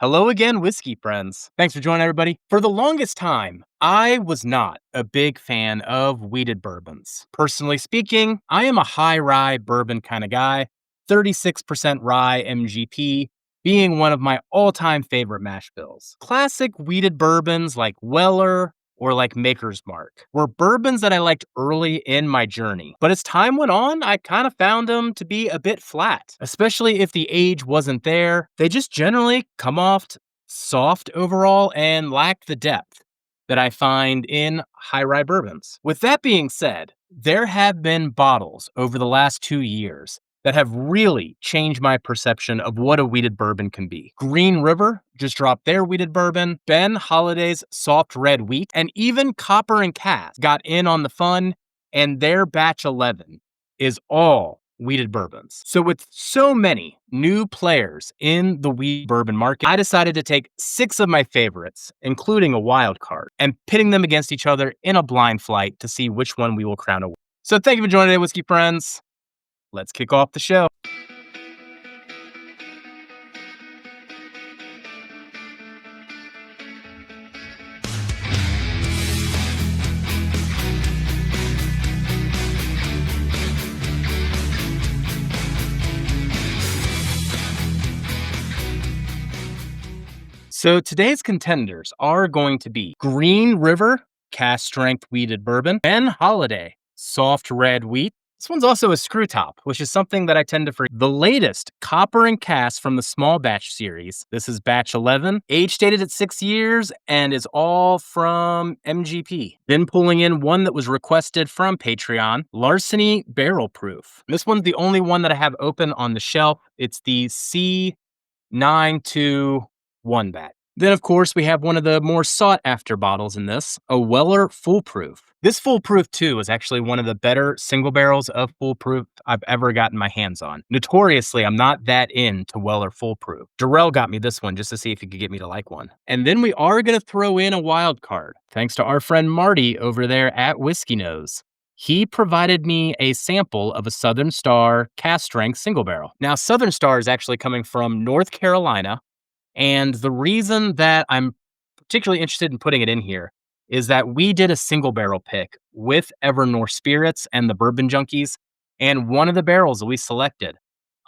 Hello again, whiskey friends. Thanks for joining, everybody. For the longest time, I was not a big fan of wheated bourbons. Personally speaking, I am a high rye bourbon kind of guy, 36% rye MGP being one of my all-time favorite mash bills. Classic wheated bourbons like Weller or like Maker's Mark were bourbons that I liked early in my journey. But as time went on, I kind of found them to be a bit flat, especially if the age wasn't there. They just generally come off soft overall and lack the depth that I find in high rye bourbons. With that being said, there have been bottles over the last 2 years that have really changed my perception of what a wheated bourbon can be. Green River just dropped their wheated bourbon, Ben Holladay's Soft Red Wheat, and even Copper and Cask got in on the fun, and their batch 11 is all wheated bourbons. So with so many new players in the wheat bourbon market, I decided to take 6 of my favorites, including a wild card, and pitting them against each other in a blind flight to see which one we will crown a winner. So thank you for joining today, whiskey friends. Let's kick off the show. So today's contenders are going to be Green River Cask Strength Wheated Bourbon, Ben Holladay Soft Red Wheat. This one's also a screw top, which is something that I tend to forget. The latest Copper and Cask from the Small Batch series. This is batch 11, age stated at 6 years, and is all from MGP. Then pulling in one that was requested from Patreon, Larceny Barrel Proof. This one's the only one that I have open on the shelf. It's the C921 batch. Then, of course, we have one of the more sought-after bottles in this, a Weller Foolproof. This Foolproof, too, is actually one of the better single barrels of Foolproof I've ever gotten my hands on. Notoriously, I'm not that into Weller Foolproof. Darrell got me this one just to see if he could get me to like one. And then we are going to throw in a wild card, thanks to our friend Marty over there at Whiskey Nose. He provided me a sample of a Southern Star Cask Strength single barrel. Now, Southern Star is actually coming from North Carolina. And the reason that I'm particularly interested in putting it in here is that we did a single barrel pick with Evernorth Spirits and the Bourbon Junkies, and one of the barrels that we selected,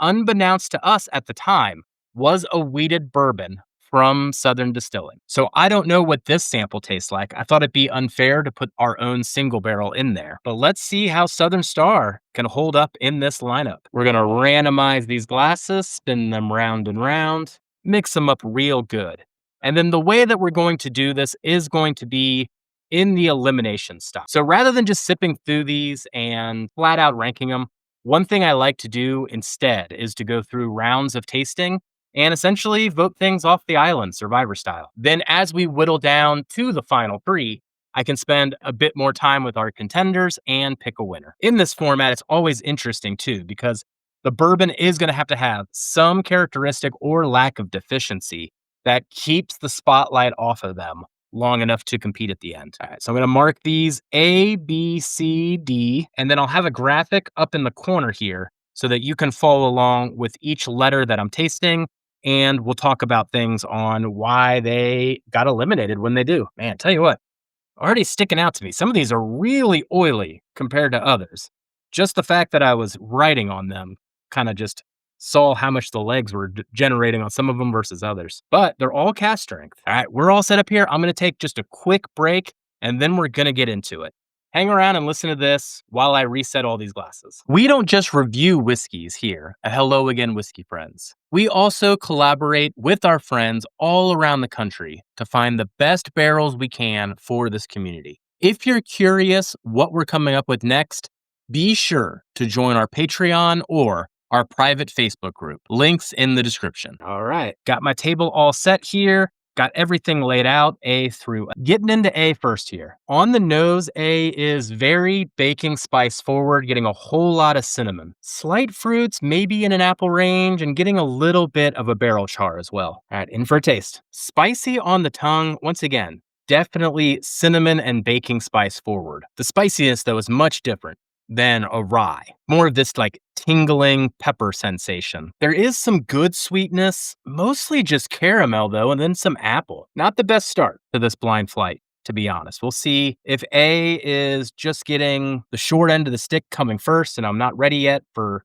unbeknownst to us at the time, was a wheated bourbon from Southern Distilling. So I don't know what this sample tastes like. I thought it'd be unfair to put our own single barrel in there. But let's see how Southern Star can hold up in this lineup. We're going to randomize these glasses, spin them round and round, mix them up real good. And then the way that we're going to do this is going to be in the elimination style. So rather than just sipping through these and flat out ranking them, one thing I like to do instead is to go through rounds of tasting and essentially vote things off the island, Survivor style. Then as we whittle down to the final 3, I can spend a bit more time with our contenders and pick a winner. In this format, it's always interesting too, because the bourbon is going to have some characteristic or lack of deficiency that keeps the spotlight off of them long enough to compete at the end. All right, so I'm going to mark these A, B, C, D, and then I'll have a graphic up in the corner here so that you can follow along with each letter that I'm tasting, and we'll talk about things on why they got eliminated when they do. Man, tell you what, already sticking out to me. Some of these are really oily compared to others. Just the fact that I was writing on them kind of just saw how much the legs were generating on some of them versus others. But they're all cask strength. All right, we're all set up here. I'm going to take just a quick break, and then we're going to get into it. Hang around and listen to this while I reset all these glasses. We don't just review whiskeys here at Hello Again Whiskey Friends. We also collaborate with our friends all around the country to find the best barrels we can for this community. If you're curious what we're coming up with next, be sure to join our Patreon or our private Facebook group. Links in the description. All right, got my table all set here. Got everything laid out, A through. Getting into A first here. On the nose, A is very baking spice forward, getting a whole lot of cinnamon. Slight fruits, maybe in an apple range, and getting a little bit of a barrel char as well. All right, in for a taste. Spicy on the tongue, once again, definitely cinnamon and baking spice forward. The spiciness, though, is much different. than a rye. More of this like tingling pepper sensation. There is some good sweetness, mostly just caramel though, and then some apple. Not the best start to this blind flight, to be honest. We'll see if A is just getting the short end of the stick coming first, and I'm not ready yet for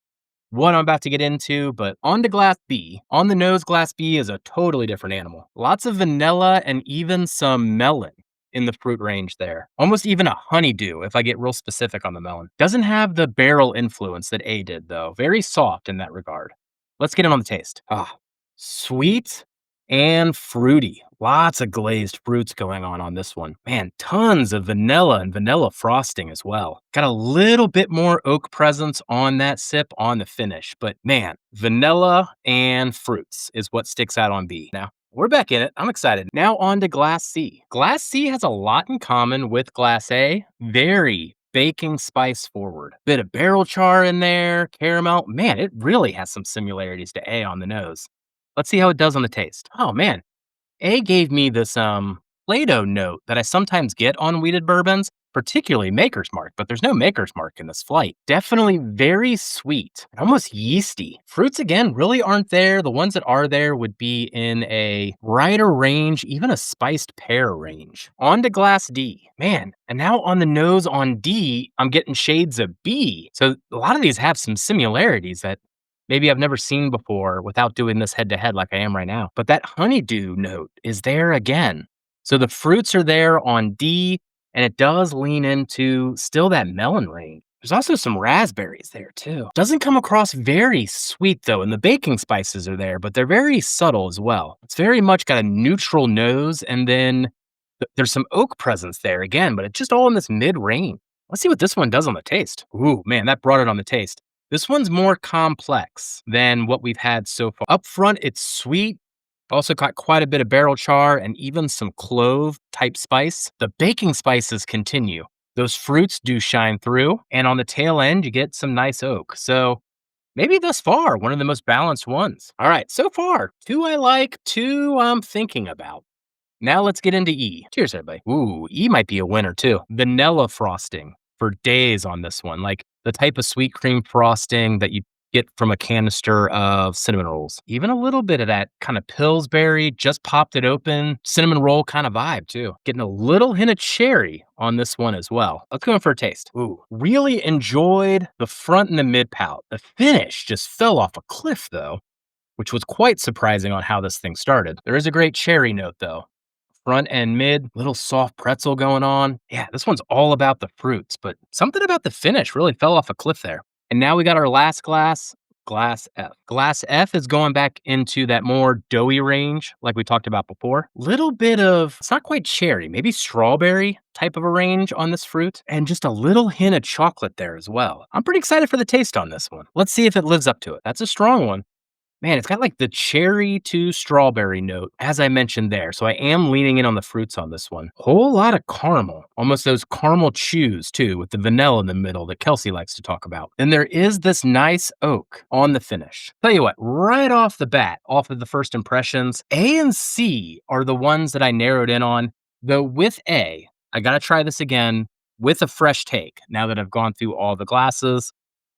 what I'm about to get into, but on to glass B. On the nose, glass B is a totally different animal. Lots of vanilla and even some melon in the fruit range there. Almost even a honeydew if I get real specific on the melon. Doesn't have the barrel influence that A did though. Very soft in that regard. Let's get in on the taste. Sweet and fruity. Lots of glazed fruits going on this one. Man, tons of vanilla and vanilla frosting as well. Got a little bit more oak presence on that sip on the finish, but man, vanilla and fruits is what sticks out on B. Now, we're back in it. I'm excited. Now on to glass C. Glass C has a lot in common with glass A. Very baking spice forward. Bit of barrel char in there, caramel. Man, it really has some similarities to A on the nose. Let's see how it does on the taste. Oh man, A gave me this Play-Doh note that I sometimes get on wheated bourbons, particularly Maker's Mark, but there's no Maker's Mark in this flight. Definitely very sweet, almost yeasty. Fruits, again, really aren't there. The ones that are there would be in a brighter range, even a spiced pear range. On to glass D. Man, and now on the nose on D, I'm getting shades of B. So a lot of these have some similarities that maybe I've never seen before without doing this head to head like I am right now. But that honeydew note is there again. So the fruits are there on D, and it does lean into still that melon range. There's also some raspberries there too. Doesn't come across very sweet though, and the baking spices are there, but they're very subtle as well. It's very much got a neutral nose, and then there's some oak presence there again, but it's just all in this mid range. Let's see what this one does on the taste. Ooh, man, that brought it on the taste. This one's more complex than what we've had so far. Up front, it's sweet. Also got quite a bit of barrel char and even some clove type spice. The baking spices continue. Those fruits do shine through. And on the tail end, you get some nice oak. So maybe thus far, one of the most balanced ones. All right, so far, 2 I like, 2 I'm thinking about. Now let's get into E. Cheers, everybody. Ooh, E might be a winner too. Vanilla frosting for days on this one. Like the type of sweet cream frosting that you get from a canister of cinnamon rolls. Even a little bit of that kind of Pillsbury, just popped it open, cinnamon roll kind of vibe too. Getting a little hint of cherry on this one as well. Let's go in for a taste. Ooh, really enjoyed the front and the mid palate. The finish just fell off a cliff though, which was quite surprising on how this thing started. There is a great cherry note though. Front and mid, little soft pretzel going on. Yeah, this one's all about the fruits, but something about the finish really fell off a cliff there. And now we got our last glass, glass F. Glass F is going back into that more doughy range like we talked about before. Little bit of, it's not quite cherry, maybe strawberry type of a range on this fruit, and just a little hint of chocolate there as well. I'm pretty excited for the taste on this one. Let's see if it lives up to it. That's a strong one. Man, it's got like the cherry to strawberry note, as I mentioned there. So I am leaning in on the fruits on this one. Whole lot of caramel, almost those caramel chews too, with the vanilla in the middle that Kelsey likes to talk about. And there is this nice oak on the finish. Tell you what, right off the bat, off of the first impressions, A and C are the ones that I narrowed in on. Though with A, I gotta try this again with a fresh take now that I've gone through all the glasses.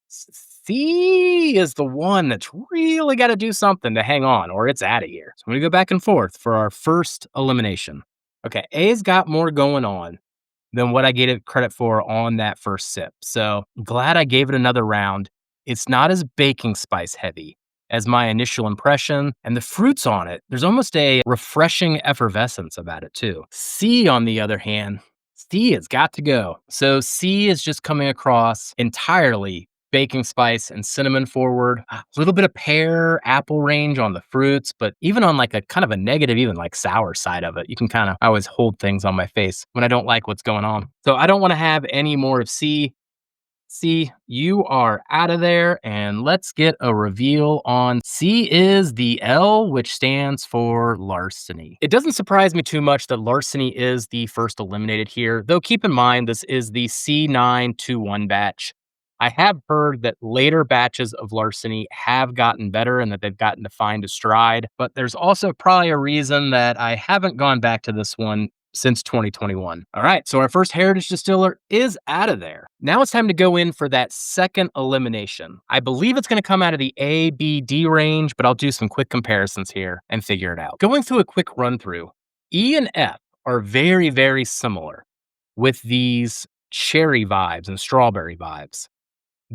C is the one that's really got to do something to hang on or it's out of here. So I'm going to go back and forth for our first elimination. Okay, A's got more going on than what I gave it credit for on that first sip. So I'm glad I gave it another round. It's not as baking spice heavy as my initial impression. And the fruits on it, there's almost a refreshing effervescence about it too. C, on the other hand, C has got to go. So C is just coming across entirely baking spice and cinnamon forward, a little bit of pear, apple range on the fruits, but even on like a kind of a negative, even like sour side of it, you can kind of, I always hold things on my face when I don't like what's going on. So I don't want to have any more of C. C, you are out of there, and let's get a reveal on C is the L, which stands for Larceny. It doesn't surprise me too much that Larceny is the first eliminated here, though keep in mind this is the C921 batch. I have heard that later batches of Larceny have gotten better and that they've gotten to find a stride, but there's also probably a reason that I haven't gone back to this one since 2021. All right, so our first heritage distiller is out of there. Now it's time to go in for that second elimination. I believe it's going to come out of the A, B, D range, but I'll do some quick comparisons here and figure it out. Going through a quick run through, E and F are very, very similar with these cherry vibes and strawberry vibes.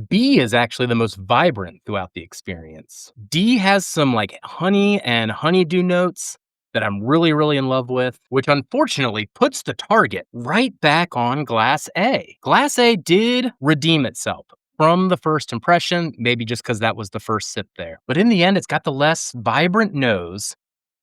B is actually the most vibrant throughout the experience. D has some like honey and honeydew notes that I'm really, really in love with, which unfortunately puts the target right back on Glass A. Glass A did redeem itself from the first impression, maybe just because that was the first sip there. But in the end, it's got the less vibrant nose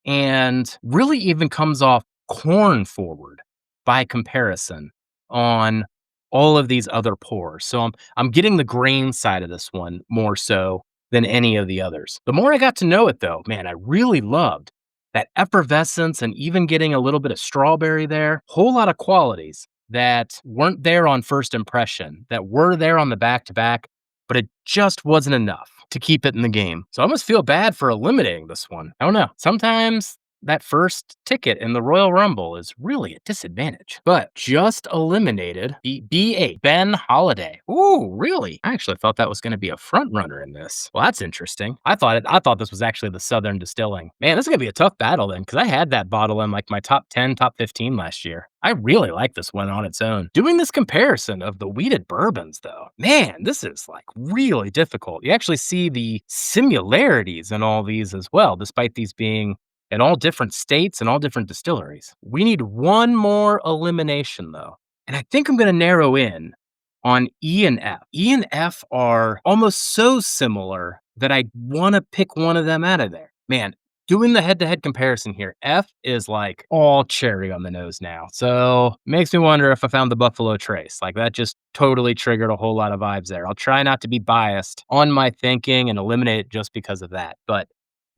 and really even comes off corn forward by comparison on all of these other pours. So I'm getting the grain side of this one more so than any of the others. The more I got to know it though, man, I really loved that effervescence and even getting a little bit of strawberry there. Whole lot of qualities that weren't there on first impression, that were there on the back-to-back, but it just wasn't enough to keep it in the game. So I almost feel bad for eliminating this one. I don't know. Sometimes that first ticket in the Royal Rumble is really a disadvantage. But just eliminated the B8, Ben Holladay. Ooh, really? I actually thought that was going to be a front runner in this. Well, that's interesting. I thought this was actually the Southern Distilling. Man, this is going to be a tough battle then, because I had that bottle in like my top 10, top 15 last year. I really like this one on its own. Doing this comparison of the wheated bourbons, though, man, this is like really difficult. You actually see the similarities in all these as well, despite these being in all different states and all different distilleries. We need one more elimination, though. And I think I'm going to narrow in on E and F. E and F are almost so similar that I want to pick one of them out of there. Man, doing the head-to-head comparison here, F is like all cherry on the nose now. So makes me wonder if I found the Buffalo Trace. Like that just totally triggered a whole lot of vibes there. I'll try not to be biased on my thinking and eliminate it just because of that. But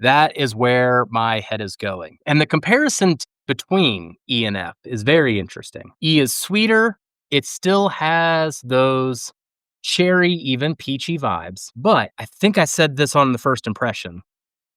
that is where my head is going. And the comparison between E and F is very interesting. E is sweeter. It still has those cherry, even peachy vibes. But I think I said this on the first impression.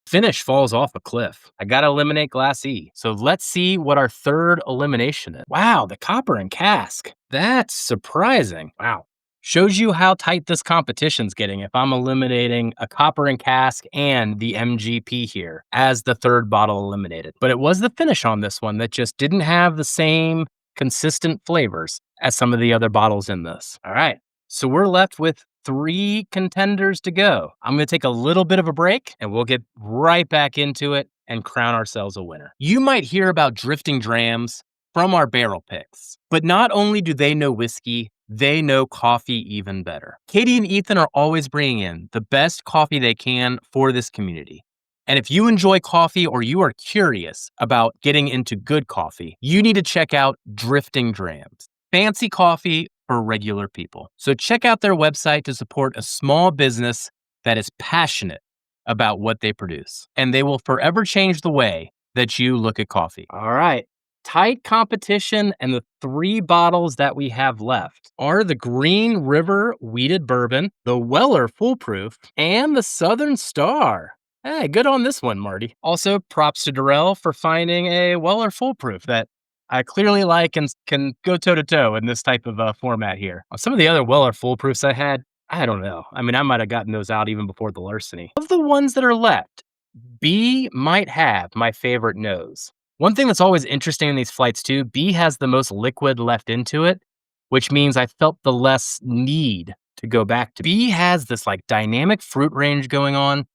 Finish falls off a cliff. I got to eliminate Glass E. So let's see what our third elimination is. Wow, the copper and cask. That's surprising. Wow. Shows you how tight this competition's getting if I'm eliminating a copper and cask and the MGP here as the third bottle eliminated. But it was the finish on this one that just didn't have the same consistent flavors as some of the other bottles in this. All right, so we're left with 3 contenders to go. I'm going to take a little bit of a break and we'll get right back into it and crown ourselves a winner. You might hear about drifting drams from our barrel picks, but not only do they know whiskey, they know coffee even better. Katie and Ethan are always bringing in the best coffee they can for this community. And if you enjoy coffee or you are curious about getting into good coffee, you need to check out Drifting Drams. Fancy coffee for regular people. So check out their website to support a small business that is passionate about what they produce. And they will forever change the way that you look at coffee. All right. Tight competition, and the 3 bottles that we have left are the Green River Wheated Bourbon, the Weller Foolproof, and the Southern Star. Hey, good on this one, Marty. Also, props to Darrell for finding a Weller Foolproof that I clearly like and can go toe-to-toe in this type of format here. Some of the other Weller Foolproofs I had, I don't know. I mean, I might have gotten those out even before the Larceny. Of the ones that are left, B might have my favorite nose. One thing that's always interesting in these flights too, B has the most liquid left into it, which means I felt the less need to go back to. B has this like dynamic fruit range going on,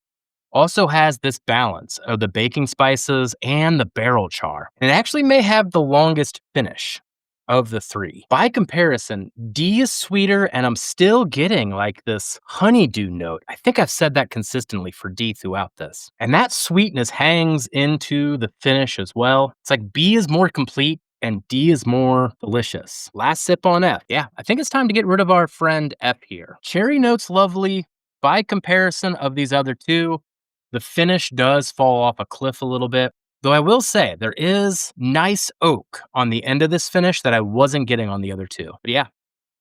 also has this balance of the baking spices and the barrel char. And it actually may have the longest finish of the 3. By comparison, D is sweeter and I'm still getting like this honeydew note. I think I've said that consistently for D throughout this. And that sweetness hangs into the finish as well. It's like B is more complete and D is more delicious. Last sip on F. Yeah, I think it's time to get rid of our friend F here. Cherry note's lovely. By comparison of these other 2, the finish does fall off a cliff a little bit. Though I will say, there is nice oak on the end of this finish that I wasn't getting on the other 2. But yeah,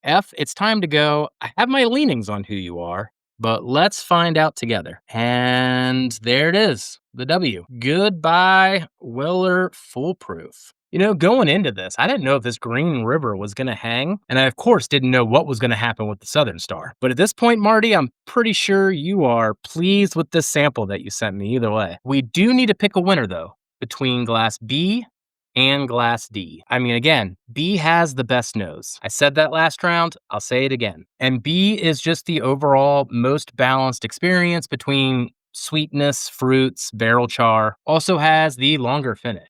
F, it's time to go. I have my leanings on who you are, but let's find out together. And there it is, the W. Goodbye, Weller Foolproof. Going into this, I didn't know if this Green River was going to hang. And I, of course, didn't know what was going to happen with the Southern Star. But at this point, Marty, I'm pretty sure you are pleased with this sample that you sent me either way. We do need to pick a winner, though, between glass B and glass D. I mean, again, B has the best nose. I said that last round. I'll say it again. And B is just the overall most balanced experience between sweetness, fruits, barrel char. Also has the longer finish.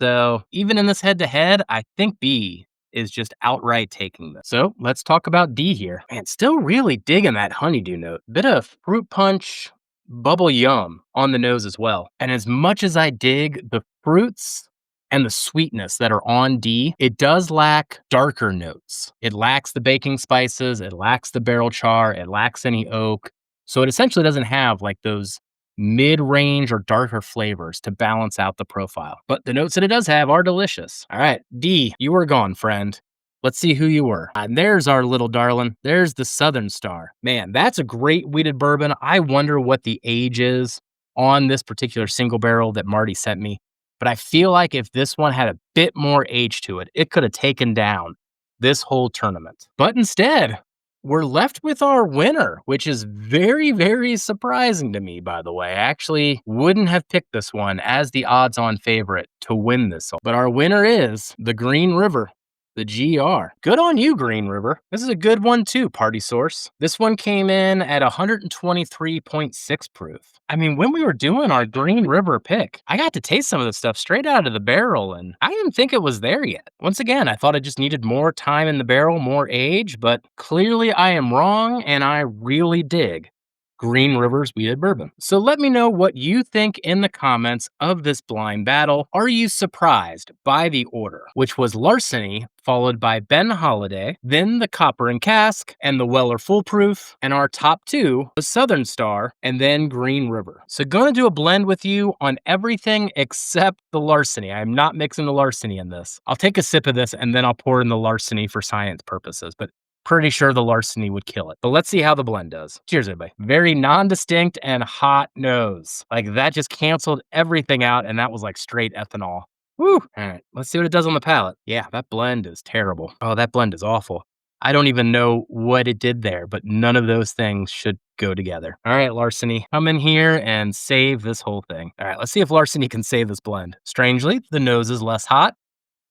So even in this head-to-head, I think B is just outright taking this. So let's talk about D here. Man, still really digging that honeydew note. Bit of fruit punch, bubble yum on the nose as well. And as much as I dig the fruits and the sweetness that are on D, it does lack darker notes. It lacks the baking spices, it lacks the barrel char, it lacks any oak. So it essentially doesn't have like those mid-range or darker flavors to balance out the profile. But the notes that it does have are delicious. All right, D, you were gone, friend. Let's see who you were. And there's our little darling. There's the Southern Star. Man, that's a great wheated bourbon. I wonder what the age is on this particular single barrel that Marty sent me. But I feel like if this one had a bit more age to it, it could have taken down this whole tournament. But instead, we're left with our winner, which is very, very surprising to me, by the way. I actually wouldn't have picked this one as the odds-on favorite to win this one. But our winner is the Green River, the GR. Good on you, Green River. This is a good one too, Party Source. This one came in at 123.6 proof. I mean, when we were doing our Green River pick, I got to taste some of this stuff straight out of the barrel, and I didn't think it was there yet. Once again, I thought it just needed more time in the barrel, more age, but clearly I am wrong, and I really dig Green River's wheated bourbon. So let me know what you think in the comments of this blind battle. Are you surprised by the order, which was Larceny, followed by Ben Holladay, then the Copper and Cask, and the Weller Foolproof, and our top two was Southern Star, and then Green River. So gonna do a blend with you on everything except the Larceny. I'm not mixing the Larceny in this. I'll take a sip of this, and then I'll pour in the Larceny for science purposes, but pretty sure the Larceny would kill it. But let's see how the blend does. Cheers, everybody. Very non-distinct and hot nose. Like that just canceled everything out, and that was like straight ethanol. Woo! All right, let's see what it does on the palate. Yeah, that blend is terrible. Oh, that blend is awful. I don't even know what it did there, but none of those things should go together. All right, Larceny, come in here and save this whole thing. All right, let's see if Larceny can save this blend. Strangely, the nose is less hot.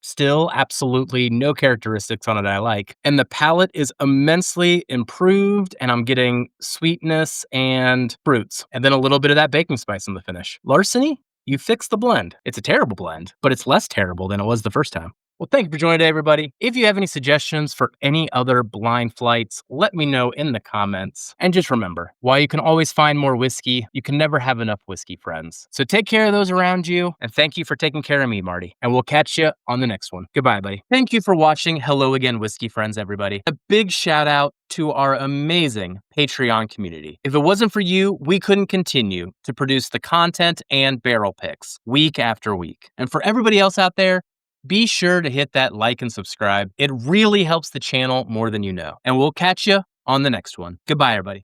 Still absolutely no characteristics on it I like. And the palate is immensely improved, and I'm getting sweetness and fruits, and then a little bit of that baking spice in the finish. Larceny, you fixed the blend. It's a terrible blend, but it's less terrible than it was the first time. Well, thank you for joining today, everybody. If you have any suggestions for any other blind flights, let me know in the comments. And just remember, while you can always find more whiskey, you can never have enough whiskey friends. So take care of those around you, and thank you for taking care of me, Marty. And we'll catch you on the next one. Goodbye, buddy. Thank you for watching Hello Again, Whiskey Friends, everybody. A big shout out to our amazing Patreon community. If it wasn't for you, we couldn't continue to produce the content and barrel picks week after week. And for everybody else out there, be sure to hit that like and subscribe. It really helps the channel more than you know. And we'll catch you on the next one. Goodbye, everybody.